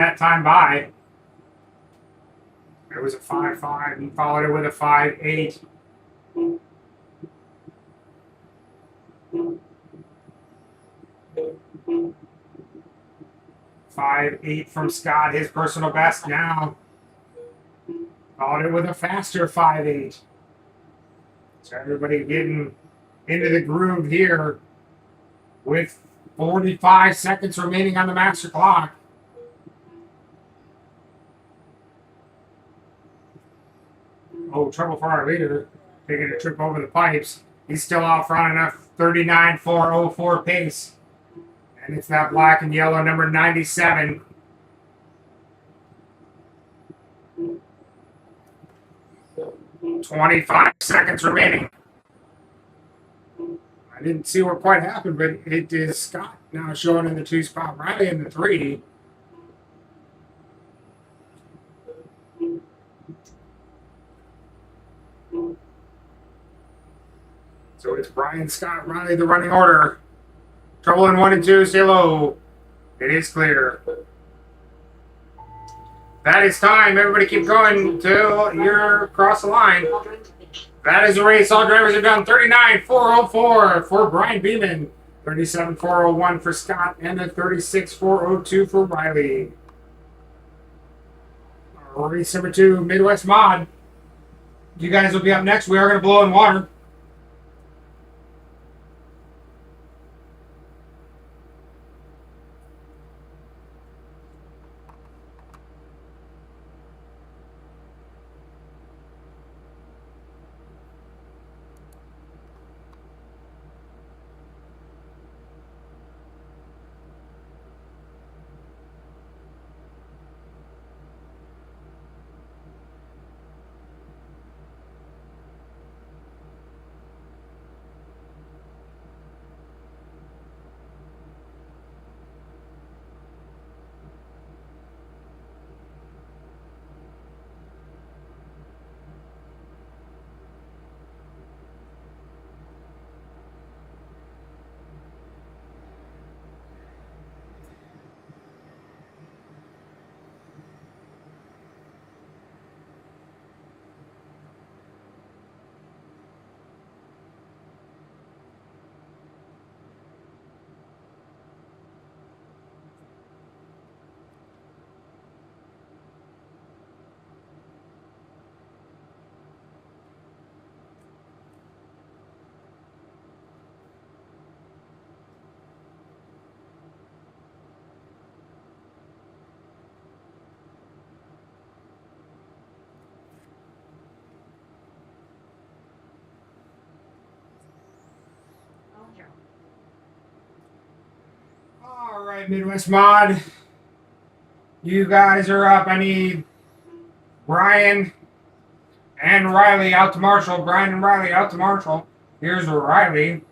that time by. It was a 5.5 and followed it with a 5.8. .58 from Scott, his personal best now. Followed it with a faster 5.8. So everybody getting into the groove here with 45 seconds remaining on the master clock. Oh, trouble for our leader, taking a trip over the pipes. He's still out front enough, 39.404 pace. And it's that black and yellow number 97. .25 seconds remaining. I didn't see what quite happened, but it is Scott now showing in the 2 spot, Riley in the 3. So it's Brian, Scott, Riley, the running order. Trouble in 1 and 2, stay low. It is clear. That is time. Everybody keep going till you're across the line. That is the race. All drivers are done. 39.404 for Brian Beeman. 37.401 for Scott. And a 36.402 for Riley. Race number 2, Midwest Mod. You guys will be up next. We are going to blow in water. All right, Midwest Mod. You guys are up. I need Brian and Riley out to Marshall. Brian and Riley out to Marshall. Here's Riley.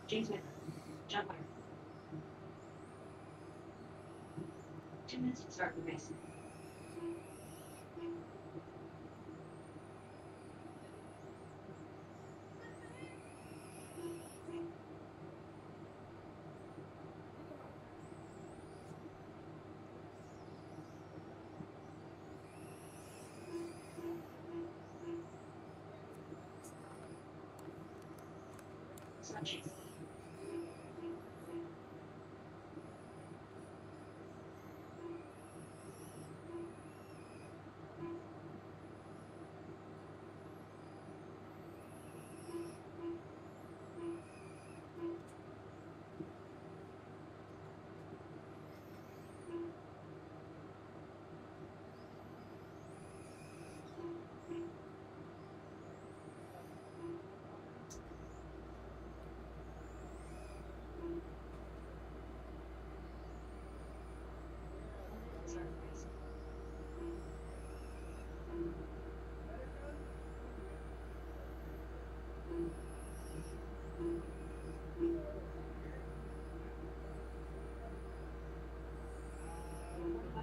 James Smith, John Meyer. 2 minutes to start the race. Sunshine.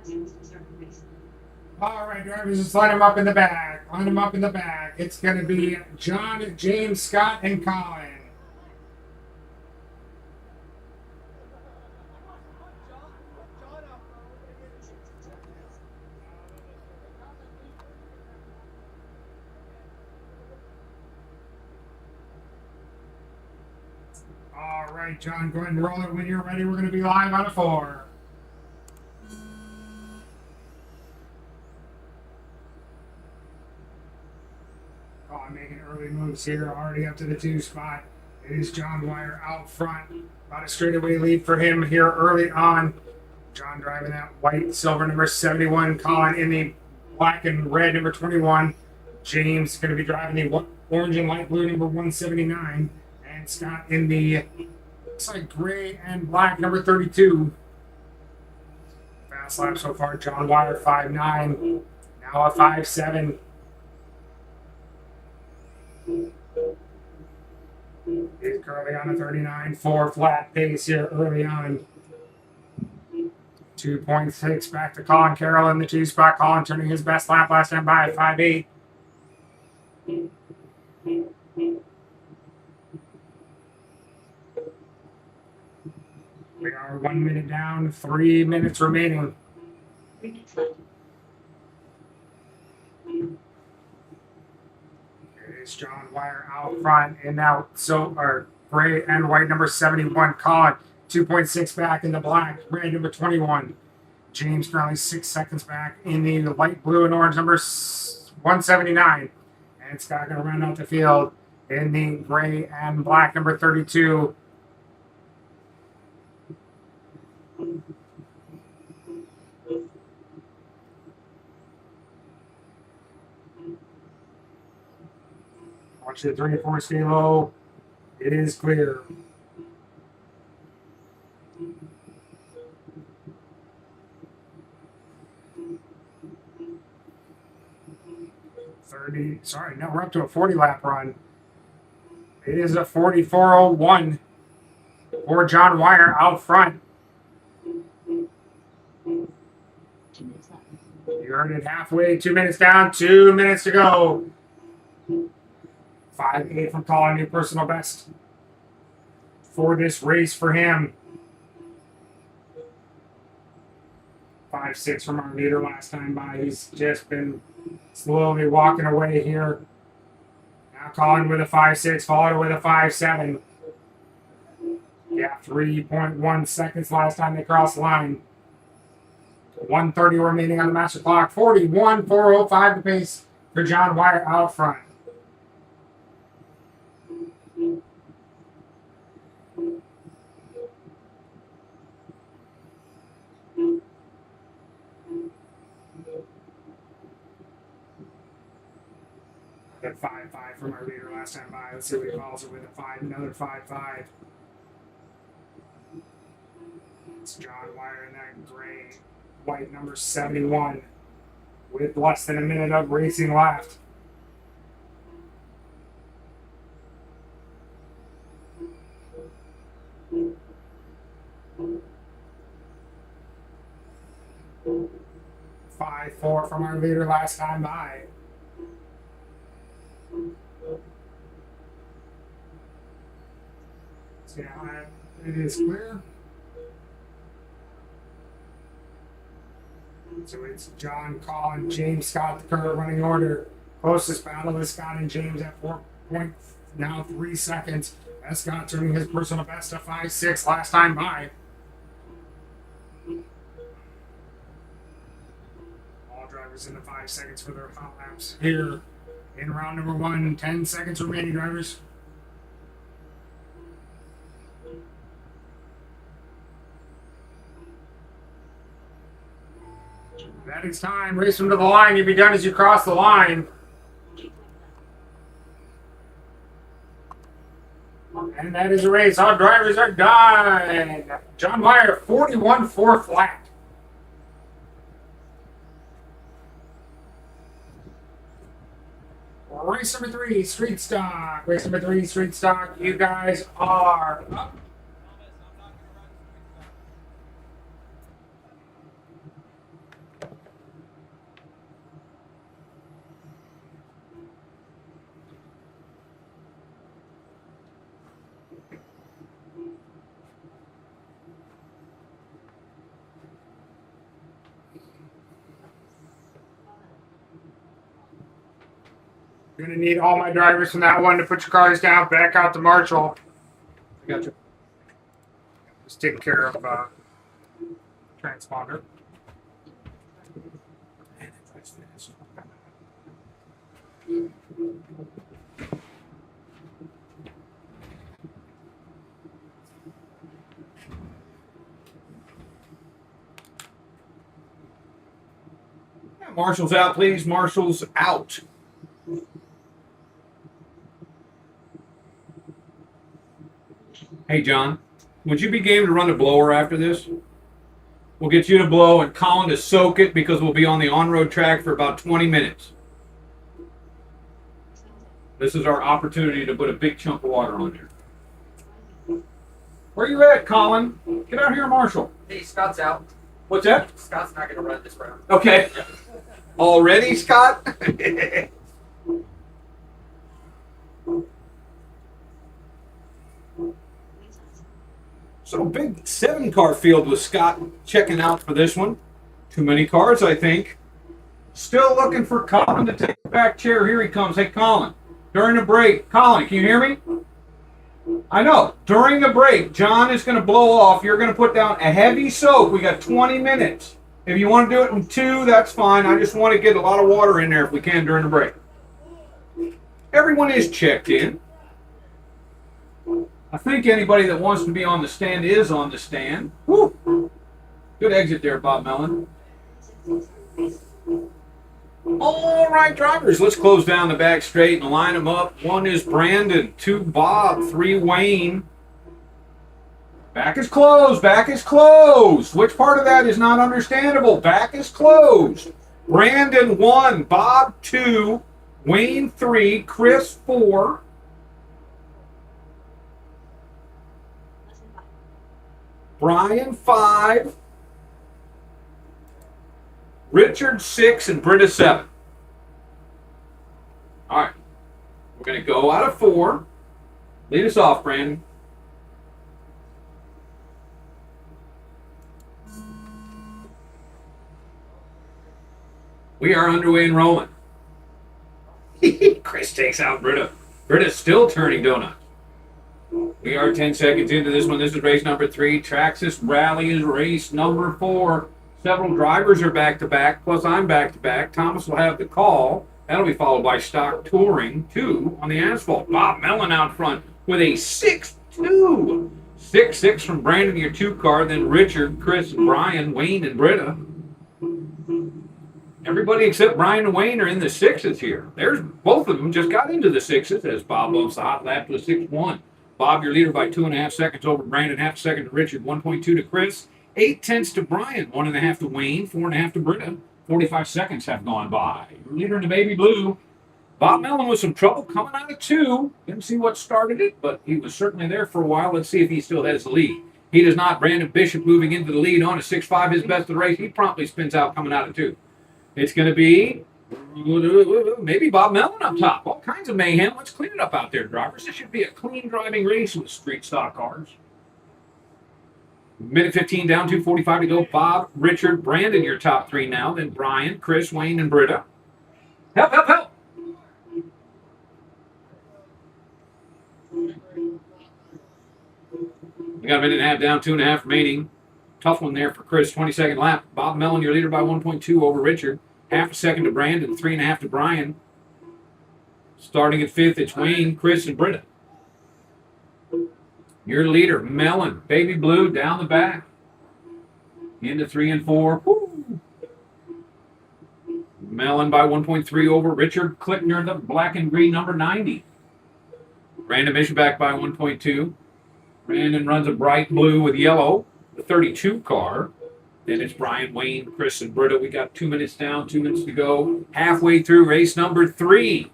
seconds to start the race. All right, drivers, just line them up in the back. Line them up in the back. It's going to be John, James, Scott, and Colin. All right, John, go ahead and roll it when you're ready. We're going to be live on a 4. Oh, I'm making early moves here, already up to the 2 spot. It is John Wire out front. About a straightaway lead for him here early on. John driving that white, silver number 71. Colin in the black and red number 21. James going to be driving the orange and light blue number 179. And Scott in the, looks like gray and black number 32. Fast lap so far. John Wire 5.9. Now a 5.7. He's currently on a 39.4 flat pace here early on. 2.6 back to Colin Carroll in the 2 spot. Colin turning his best lap last time by 5.8. We are 1 minute down, 3 minutes remaining. 3 minutes left. It's John Wire out front and now gray and white number 71. Colin 2.6 back in the black, red number 21. James currently 6 seconds back in the light blue and orange number 179. And Scott going to run out the field in the gray and black number 32. Watch the 3 and 4 stay low. It is clear. We're up to a 40 lap run. It is a 44.01 for John Wire out front. 2 minutes left. You heard it halfway, 2 minutes down, 2 minutes to go. 5.8 from Colin, new personal best for this race for him. 5.6 from our leader last time by. He's just been slowly walking away here. Now Colin with a 5.6, followed with a 5.7. Yeah, 3.1 seconds last time they crossed the line. 1:30 remaining on the master clock. 41.405 the pace for John Wire out front. That 5.5 from our leader last time by. Let's see what he calls it with a 5, another 5.5. It's John Wire in that gray, white number 71 with less than a minute of racing left. Five, 4 from our leader last time by. So yeah, it is clear. So it's John, Colin, James, Scott, the current running order. Closest battle is Scott and James at 4.3 seconds. As Scott turning his personal best to 5.6 last time by. All drivers in the 5 seconds for their hot laps here in round number 1. 10 seconds remaining, drivers. That is time. Race them to the line. You'll be done as you cross the line. And that is a race. All drivers are done. John Wire, 41.4 flat. Race number 3, street stock. Race number 3, street stock. You guys are up. You're gonna need all my drivers from that one to put your cars down, back out to Marshall. I got you. Just take care of transponder. Marshall's out, please. Marshall's out. Hey, John, would you be game to run a blower after this? We'll get you to blow and Colin to soak it because we'll be on the on-road track for about 20 minutes. This is our opportunity to put a big chunk of water on there. Where you at, Colin? Get out here, Marshall. Hey, Scott's out. What's that? Scott's not going to run this round. Okay. Already, Scott? So big 7-car field with Scott checking out for this one. Too many cars, I think. Still looking for Colin to take the back chair. Here he comes. Hey, Colin. During the break. Colin, can you hear me? I know. During the break, John is going to blow off. You're going to put down a heavy soak. We got 20 minutes. If you want to do it in 2, that's fine. I just want to get a lot of water in there if we can during the break. Everyone is checked in. I think anybody that wants to be on the stand is on the stand. Woo. Good exit there, Bob Mellon. All right, drivers, let's close down the back straight and line them up. 1 is Brandon, 2 Bob, 3 Wayne. Back is closed, back is closed. Which part of that is not understandable? Back is closed. Brandon 1, Bob 2, Wayne 3, Chris 4. Brian 5, Richard 6, and Britta 7. All right, we're going to go out of 4. Lead us off, Brandon. We are underway and rolling. Chris takes out Britta. Britta's still turning donuts. We are 10 seconds into this one. This is race number 3. Traxxas Rally is race number 4. Several drivers are back-to-back, plus I'm back-to-back. Thomas will have the call. That'll be followed by Stock Touring 2 on the asphalt. Bob Mellon out front with a 6-2. 6-6 from Brandon, your 2 car. Then Richard, Chris, and Brian, Wayne, and Britta. Everybody except Brian and Wayne are in the 6s here. There's both of them just got into the 6s as Bob loves the hot lap to a 6-1. Bob, your leader by 2.5 seconds over Brandon, half a second to Richard, 1.2 to Chris, 0.8 to Brian, 1.5 to Wayne, 4.5 to Britta. 45 seconds have gone by. Your leader in the baby blue, Bob Mellon, with some trouble coming out of 2. Didn't see what started it, but he was certainly there for a while. Let's see if he still has the lead. He does not. Brandon Bishop moving into the lead on a 6.5, his best of the race. He promptly spins out coming out of 2. It's going to be maybe Bob Mellon up top. All kinds of mayhem. Let's clean it up out there, drivers. This should be a clean driving race with street stock cars. Minute 15 down, 2:45 to go. Bob, Richard, Brandon, your top 3 now. Then Brian, Chris, Wayne, and Britta. Help, help, help. We got a minute and a half down, 2.5 remaining. Tough one there for Chris. 22nd lap. Bob Mellon, your leader by 1.2 over Richard. Half a second to Brandon, 3.5 to Brian. Starting at 5th, it's Wayne, Chris, and Britta. Your leader, Mellon, baby blue, down the back. Into 3 and 4. Woo. Mellon by 1.3 over Richard Klickner, the black and green number 90. Brandon Bishop back by 1.2. Brandon runs a bright blue with yellow, the 32 car. Then it's Brian, Wayne, Chris, and Britta. We got 2 minutes down, 2 minutes to go. Halfway through race number 3.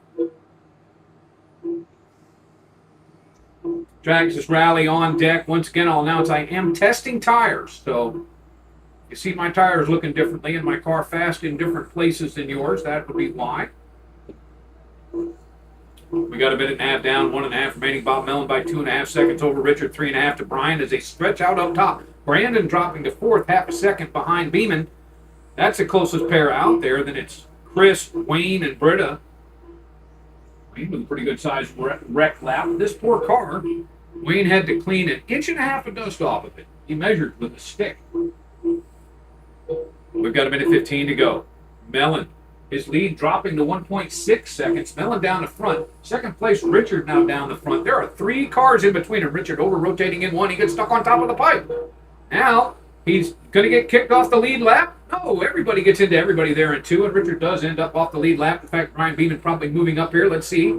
Traxxas Rally on deck. Once again, I'll announce I am testing tires. So you see my tires looking differently and my car fast in different places than yours. That would be why. We got a minute and a half down, 1.5 remaining. Bob Mellon by 2.5 seconds over Richard, 3.5 to Brian as they stretch out up top. Brandon dropping to 4th, half a second behind Beeman. That's the closest pair out there. Then it's Chris, Wayne, and Britta. With a pretty good sized wreck lap. This poor car, Wayne had to clean 1.5 inches of dust off of it. He measured with a stick. We've got 1:15 to go. Mellon, his lead dropping to 1.6 seconds. Mellon down the front. Second place, Richard now down the front. There are 3 cars in between him. Richard over rotating in one. He gets stuck on top of the pipe. Now, he's going to get kicked off the lead lap. No, everybody gets into everybody there in 2, and Richard does end up off the lead lap. In fact, Brian Beeman probably moving up here. Let's see.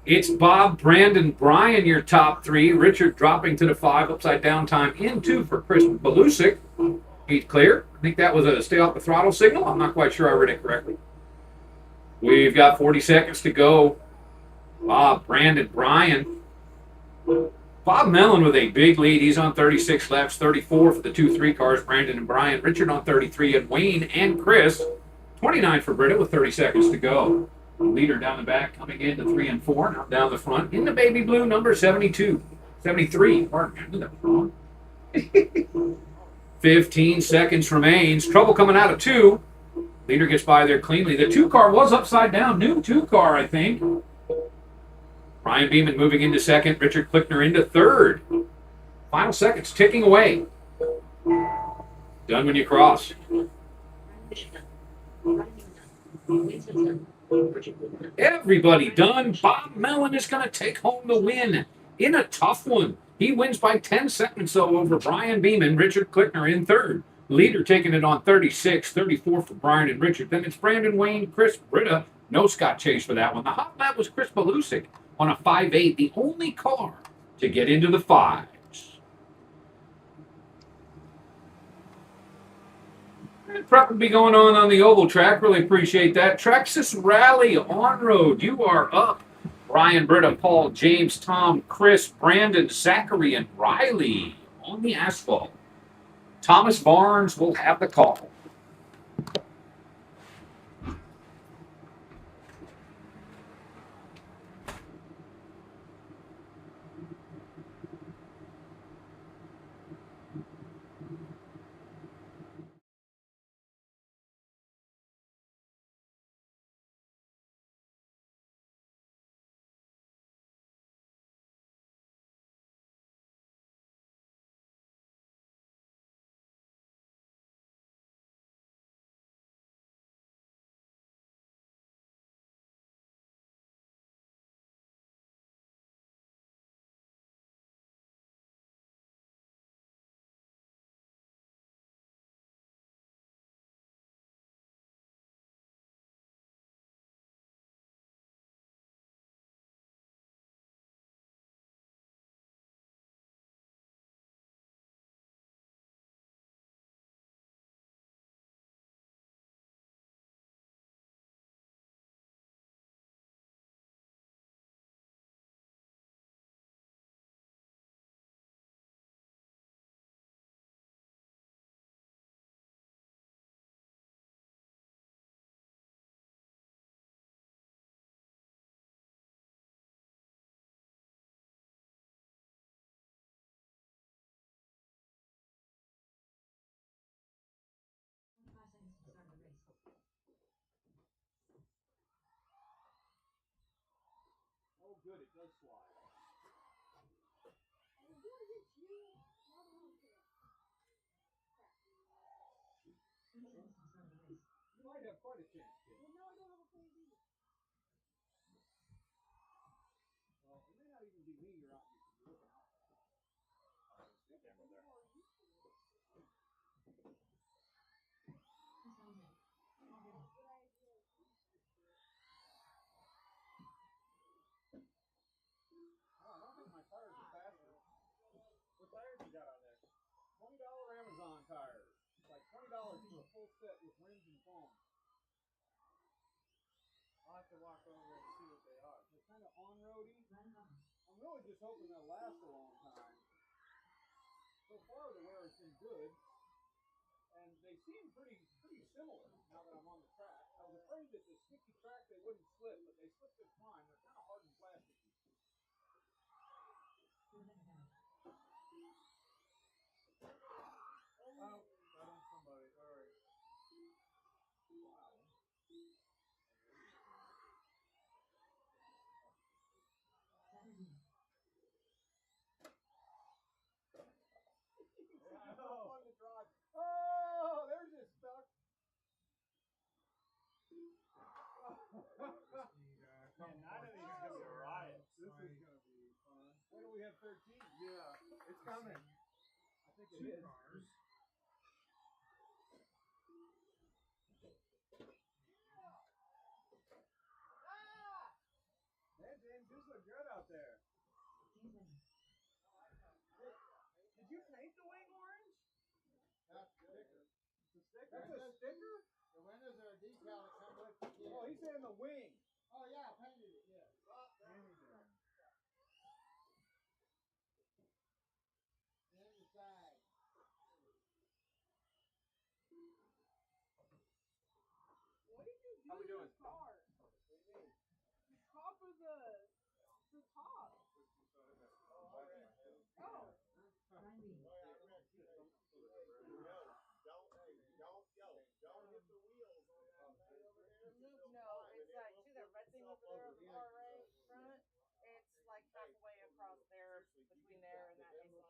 It's Bob, Brandon, Brian, your top 3. Richard dropping to the 5, upside down time in 2 for Chris Belusic. He's clear. I think that was a stay off the throttle signal. I'm not quite sure I read it correctly. We've got 40 seconds to go. Bob, Brandon, Brian. Bob Mellon with a big lead. He's on 36 laps, 34 for the 2-3 cars, Brandon and Brian. Richard on 33, and Wayne and Chris. 29 for Britta with 30 seconds to go. Leader down the back coming into 3 and 4. Now down the front in the baby blue, number 72. 73. Pardon me, I knew that was wrong. 15 seconds remains. Trouble coming out of 2. Leader gets by there cleanly. The 2 car was upside down. New 2 car, I think. Brian Beeman moving into 2nd. Richard Klickner into 3rd. Final seconds ticking away. Done when you cross. Everybody done. Bob Mellon is going to take home the win in a tough one. He wins by 10 seconds, though, over Brian Beeman. Richard Klickner in 3rd. Leader taking it on 36, 34 for Brian and Richard. Then it's Brandon, Wayne, Chris, Britta. No Scott Chase for that one. The hot lap was Chris Belusic on a 5.8, the only car to get into the 5s. Prep will be going on the oval track. Really appreciate that. Traxxas Rally on-road. You are up. Brian, Britta, Paul, James, Tom, Chris, Brandon, Zachary, and Riley on the asphalt. Thomas Barnes will have the call. Oh, good. It does slide. You might have quite a chance, kid. Well, it may not even be me you're out looking out. I don't think my tires are faster. What tires you got on there? $20 Amazon tires. It's like $20 for a full set with rims and foam. I'll have to walk over and see what they are. They're kind of on-roady. I'm really just hoping they'll last a long time. So far, the wear has been good, and they seem pretty similar now that I'm on the track. I was afraid that the sticky track they wouldn't slip, but they slip just fine. They're kind of hard and plastic. Oh, got on somebody. All right. Wow. 13. Yeah, it's coming. I think it is. Cars. Man, James, you look good out there. Did you paint the wing orange? That's the sticker. The sticker? That's a sticker? The windows are a decal that come with the kit. Oh, he's saying the wing. Oh, yeah, I painted it, yeah. And the side. What did you do How we to doing? the car? The top of the top. Oh. No, it's like, see that red thing over there on the far right front? It's like halfway across there, between there and that exit.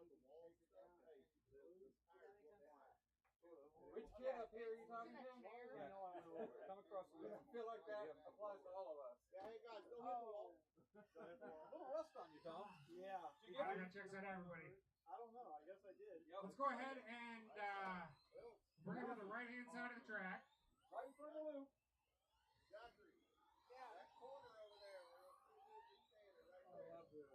Which kid up here are you talking to? Chair? Yeah. Come across the room. I feel like that applies to all of us. Yeah, hey guys, don't hit the wall. A little rust on you, Tom. Yeah. I gotta check that out, everybody. I don't know. I guess I did. Let's go ahead and bring it to the right hand side of the track. Right in front of the loop. Zachary, Yeah. that corner over there where those two dudes are standing right I there. love this.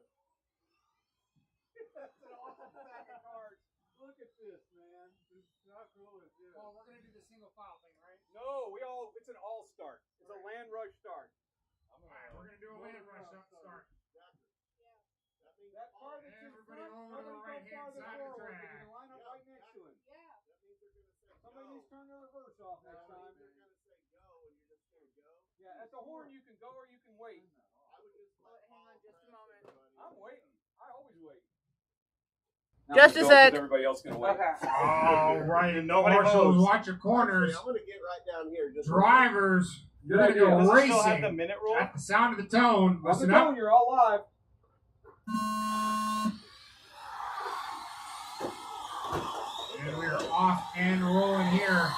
That's an awesome stack of cards. Look at this, man. How cool is this? Well, we're gonna do the single file thing, right? No, it's an all start. It's a land rush start. Alright, we're gonna do a land rush up start. Zachary. Yeah. That means That car that's in Everybody front, over to the nobody go right-hand farther side of the forward. track. You're gonna line up Yeah, right next to him. Yeah. that means they're gonna say Somebody go. needs to turn their reverse off That next time. means they're gonna say go and you're just gonna go. Yeah, at the horn you can go or you can wait. I would just let Hang on just a moment. I'm waiting. I always wait. Just a sec. Everybody else can wait. Alright, Nobody marshals, moves. watch your corners. I'm gonna get right down here. Just Drivers, you're gonna go Does it racing. still have the minute rule? At the sound of the tone, On the listen up. tone, you're all live. And we are off and rolling here.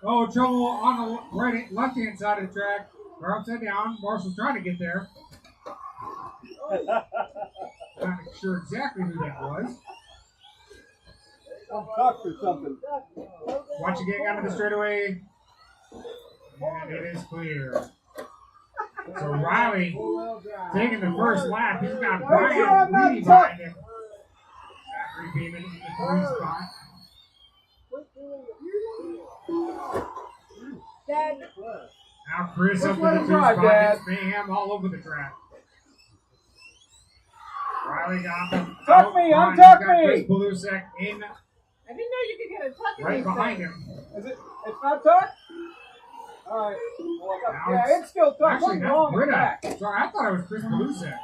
Oh, trouble on the right, left-hand side of the track. We're upside down. Marshall's trying to get there. Not sure exactly who that was. I'm tucked or something. Watch it getting out of the straightaway. And it is clear. So Riley taking the first lap. He's got Brian leading behind him. Zachary Beeman in the 3 spot. Dad. Now Chris up to let the him 2 drive, spot. Dad. It's mayhem all over the track. Riley got him. Tuck me, out front. untuck He's got me. Chris Belusek in I didn't know you could get a tuck in right these behind things. him. Is it? It's not tucked? Alright. Well, Now yeah, it's- it's still tucked. Actually, Something wrong that's with Britta. that. Sorry, I thought it was Chris Belusek.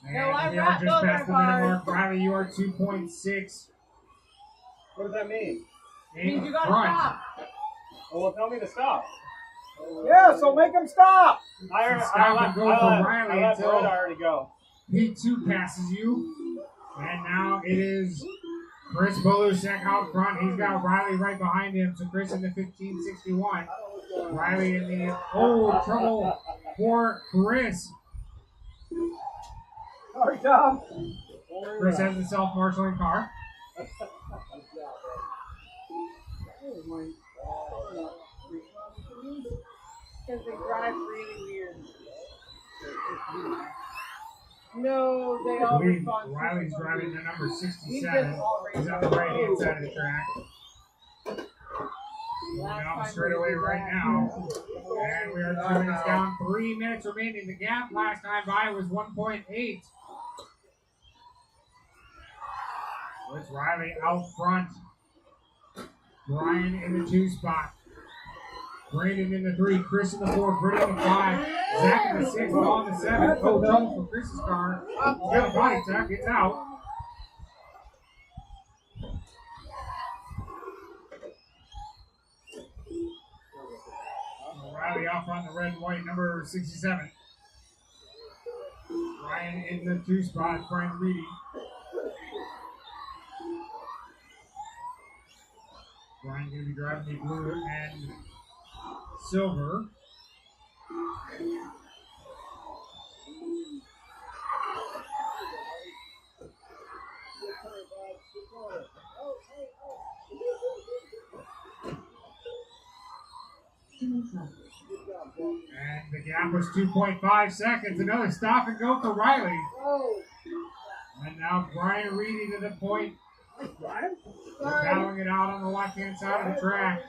And No, I we are wrapped just both past the our minute cars. mark. Riley, you are 2.6 What does that mean? Means in you gotta front. stop. Oh, well, tell me to stop. Yeah, so make him stop. Stop and go for Riley let until Britta already go. P2 passes you. And now it is Chris Belusek out front. He's got Riley right behind him. So Chris in the 1561. Riley in the trouble for Chris. Sorry, Tom. Chris has the self-marshaling car. Because they drive really weird. No, they all Lee, respond. Riley's super driving weird. the number He's 67. just already He's on the right hand side of the track. Moving Last out time straight we away did right that. now. And we are 2 minutes down. 3 minutes remaining. The gap last time by was 1.8. So it's Riley out front. Brian in the 2 spot. Brandon in the 3. Chris in the 4. Brittany in the 5. Zach in the 6. Paul in the 7. Oh, trouble for Chris's car. He's got a body tuck. It's out. Riley out front in the red and white, number 67. Ryan in the 2 spot, Frank Reedy. Brian going to be driving the blue and silver. And the gap was 2.5 seconds. Another stop and go for Riley. And now Brian Reedy to the point. Battling it out on the left-hand side of the track.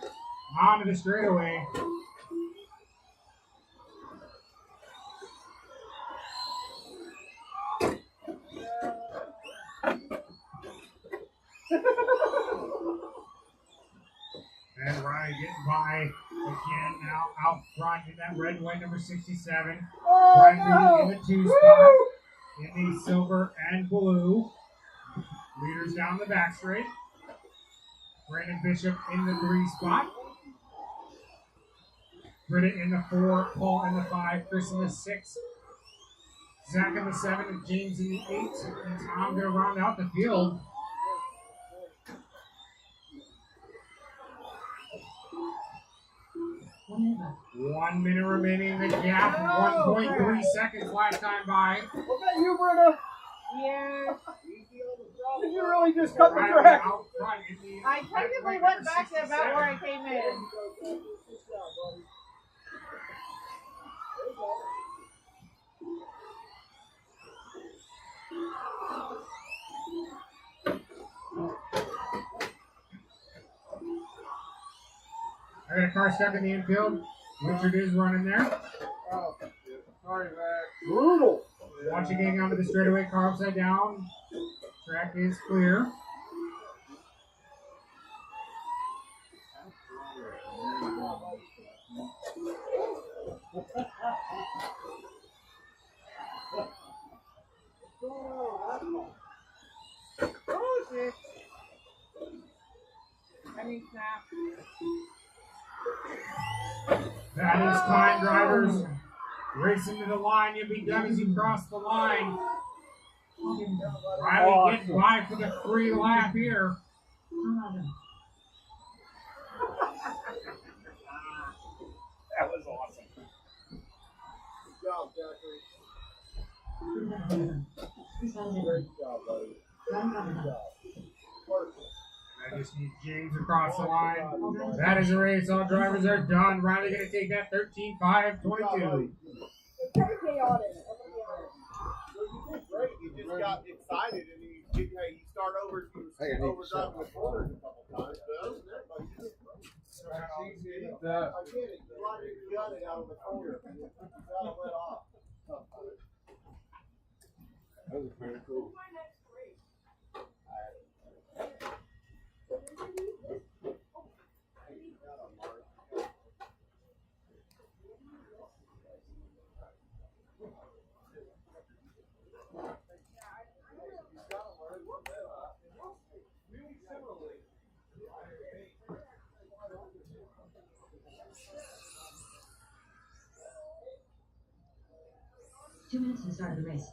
Onto the straightaway. And Ryan getting by again now out front in that red and white number 67. Brian Reedy in the 2 spot. In the silver and blue. Leaders down the back straight. Brandon Bishop in the 3 spot. Britta in the 4, Paul in the 5, Chris in the 6, Zach in the 7, and James in the 8. And Tom going to round out the field. One minute remaining in the gap. 1.3 seconds last time by. Was that you, Britta? Yeah. Did you really just cut the Riley track? out front in the I technically went back to about where I came in. I got a car stuck in the infield. Richard is running there. Oh, sorry, Mac. Brutal. Watching getting onto the straightaway, car upside down. Track is clear. Oh, shit. I mean, snap. That is time, drivers. Racing to the line. You'll be done as you cross the line. Riley getting by for the free lap here. That was awesome. Good job, Zachary. Great job, buddy. Good job. Perfect. I just need James across the line. That is a race. All drivers are done. Riley going to take that 13.522. Great. You just got excited and you start over. You overdone with corners a couple times. But other than that, like, you did great. I get it. You like to gut it out of the corner. You gotta let off. That was pretty cool. Two minutes to the start of the race.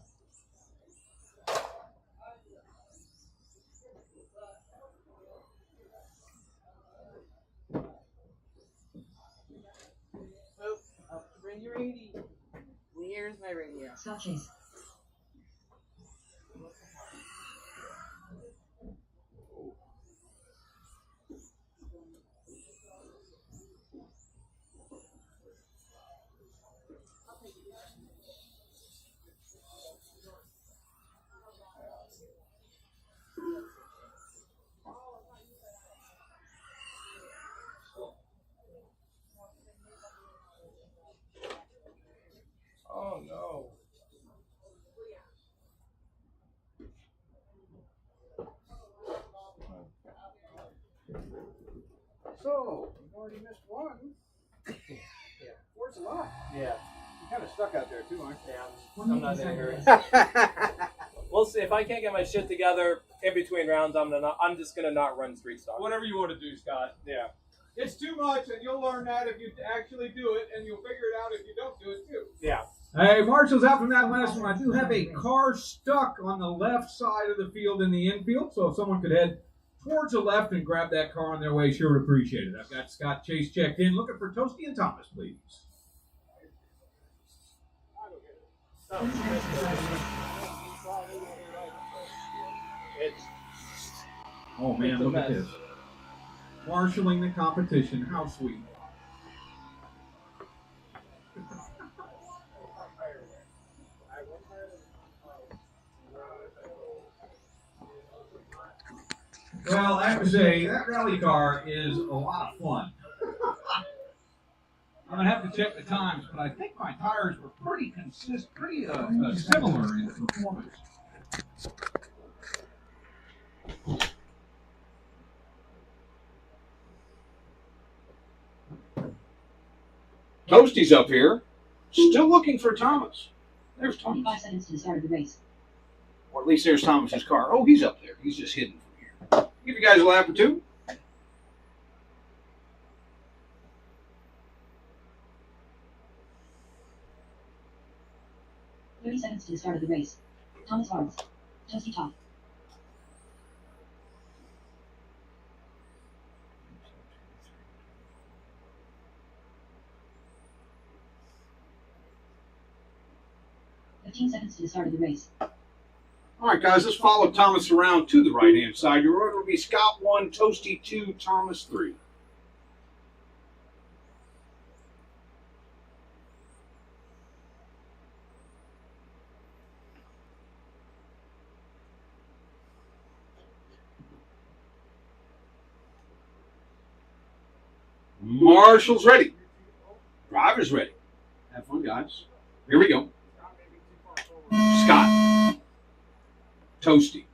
Bring your 80. Here's my radio. Stop chase. Oh, no. So, you've already missed one. Yeah. Where's a lot? Yeah. You're kind of stuck out there, too, aren't you? One I'm minute not to in a start the hurry. race. We'll see. If I can't get my shit together in between rounds, I'm just gonna not run street stock. Whatever you want to do, Scott. Yeah. It's too much, and you'll learn that if you actually do it, and you'll figure it out if you don't do it, too. Yeah. Hey, Marshall's out from that last one. I do have a car stuck on the left side of the field in the infield, so if someone could head towards the left and grab that car on their way. Sure would appreciate it. I've got Scott Chase checked in. Looking for Toasty and Thomas, please. Oh man, look at this. Marshalling the competition. How sweet. Well, I have to say, that rally car is a lot of fun. I'm going to have to check the times, but I think my tires were pretty similar in performance. Toasty's up here, still looking for Thomas. There's Thomas. 25 seconds to the start of the race. Or at least there's Thomas's car. Oh, he's up there. He's just hidden from here. Give you guys a lap or two. Seconds to the start of the race. Thomas Arms. Toasty top. Seconds to the start of the race. All right, guys, let's follow Thomas around to the right-hand side. Your order will be Scott 1, Toasty 2, Thomas 3. Marshall's ready. Driver's ready. Have fun, guys. Here we go. Scott. Toasty.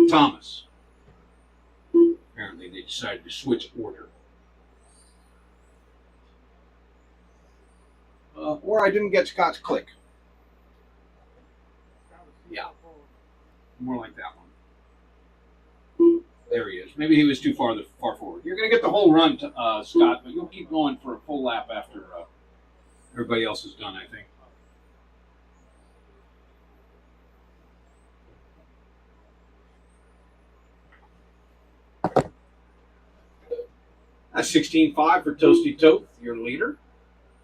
Thomas. Apparently they decided to switch order. Or I didn't get Scott's click. Yeah. More like that one. There he is. Maybe he was too far forward. You're going to get the whole run, Scott, but you'll keep going for a full lap after everybody else is done, I think. That's 16.5 for Toasty Toth, your leader.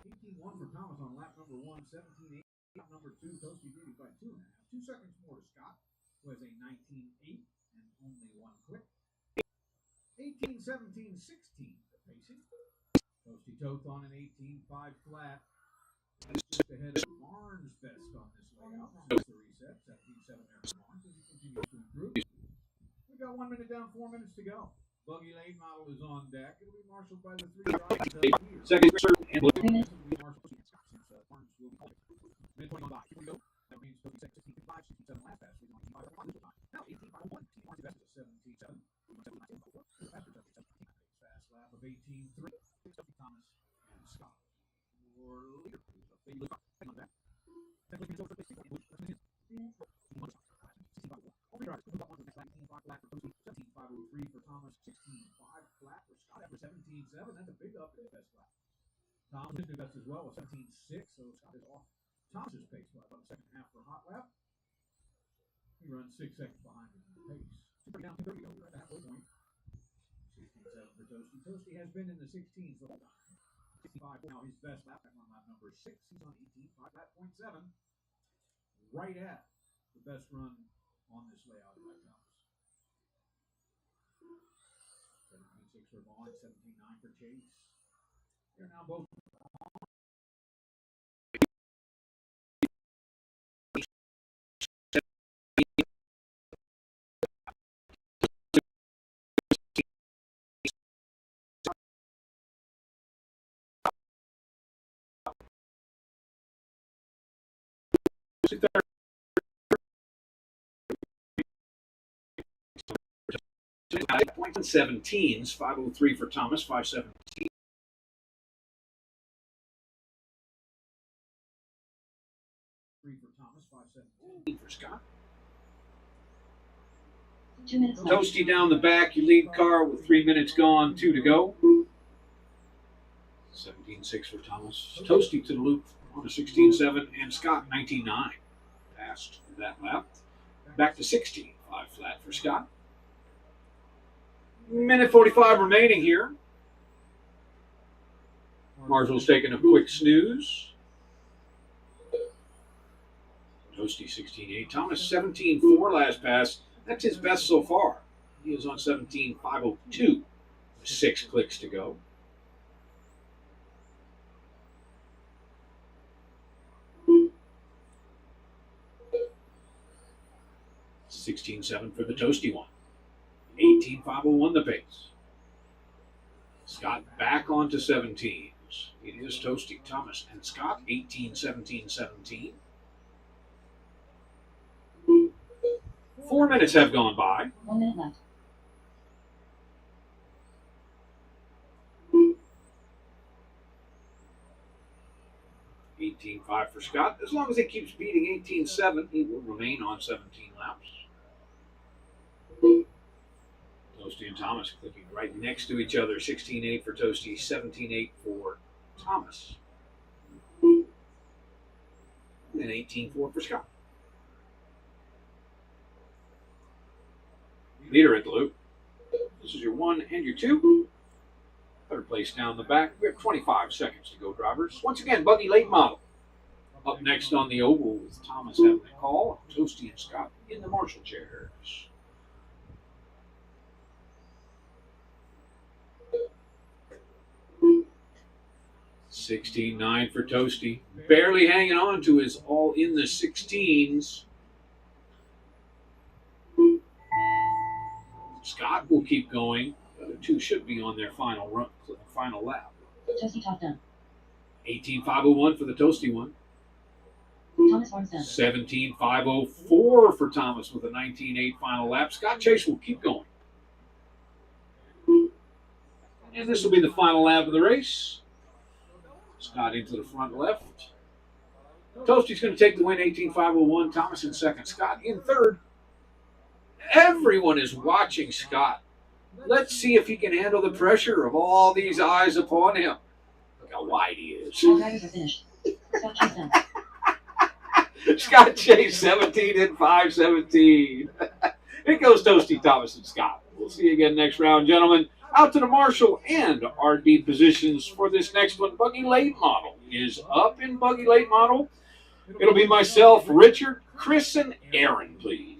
18.1 for Thomas on lap number 1, 17.8 number 2, Toasty beat by 2.5. 2 seconds more to Scott, who has a 19.8 and only 1 click. 18, 17, 16 for pacing. Toasty Toth on an 18.5 flat. Just ahead of Barnes' best on this layout. That's the reset. 17.7 there for Barnes as he continues to improve. We've got 1 minute down, 4 minutes to go. Buggy lane model is on deck. It'll be marshaled by the 3 drivers here. Second, and blue. Barnes will be mid 20 on by. Here we go. That means 56, 16, 5, 67 last pass. Now 18.1. Barnes best is 17.7. Fast lap of 18.3. Thomas and Scott. Your leader. On that. For Thomas, 16.5 flat for Scott after 17.7. That's a big up in the best lap. Thomas is new best as well with 17.6, so Scott is off Thomas's pace by about the second half for a hot lap. He runs 6 seconds behind him in the pace. Down to 30 over at the halfway point. 16.7 for Toasty. Toasty has been in the 16s the whole time. 65 now his best lap on lap number 6. He's on 18.5 at 0.7. Right at the best run on this layout by Thomas. 17.6 for Vaughn, 17.9 for Chase. They're now both. Points and 17s, 503 for Thomas, 517. For Thomas, 517 for Scott. 2 minutes left. Toasty down the back, your lead car with 3 minutes gone, 2 to go. 17.6 for Thomas. Toasty to the loop on a 16.7 and Scott 19.9. Passed that lap. Back to 16.5 flat for Scott. Minute 45 remaining here. Marshall's taking a quick snooze. Toasty 16.8. Thomas 17.4 last pass. That's his best so far. He is on 17.502. 6 clicks to go. $16.7 for the Toasty one. 18.501 the pace. Scott back onto 17s. It is Toasty, Thomas, and Scott. 18.17.17. 4 minutes have gone by. 1 minute left. $18.5 for Scott. As long as he keeps beating 18.7, he will remain on 17 laps. Toasty and Thomas clicking right next to each other. 16.8 for Toasty, 17.8 for Thomas. And 18.4 for Scott. Leader at the loop. This is your 1 and your 2. Third place down the back. We have 25 seconds to go, drivers. Once again, buggy late model. Up next on the oval with Thomas having the call. Toasty and Scott in the Marshall chairs. $16.9 for Toasty. Barely hanging on to his all in the 16s. Scott will keep going. The other two should be on their final run, final lap. Toasty top done. 18.501 for the Toasty one. Thomas horns done. 17.504 for Thomas with a 19.8 final lap. Scott Chase will keep going. And this will be the final lap of the race. Scott into the front left. Toasty's going to take the win, 18.501. Thomas in second. Scott in third. Everyone is watching Scott. Let's see if he can handle the pressure of all these eyes upon him. Look how wide he is. All drivers are finished. Scott Chase done. Scott Chase, 17 and 517. It goes Toasty, Thomas, and Scott. We'll see you again next round, gentlemen. Out to the Marshall and RD positions for this next one. Buggy late model is up in buggy late model. It'll be myself, Richard, Chris, and Aaron, please.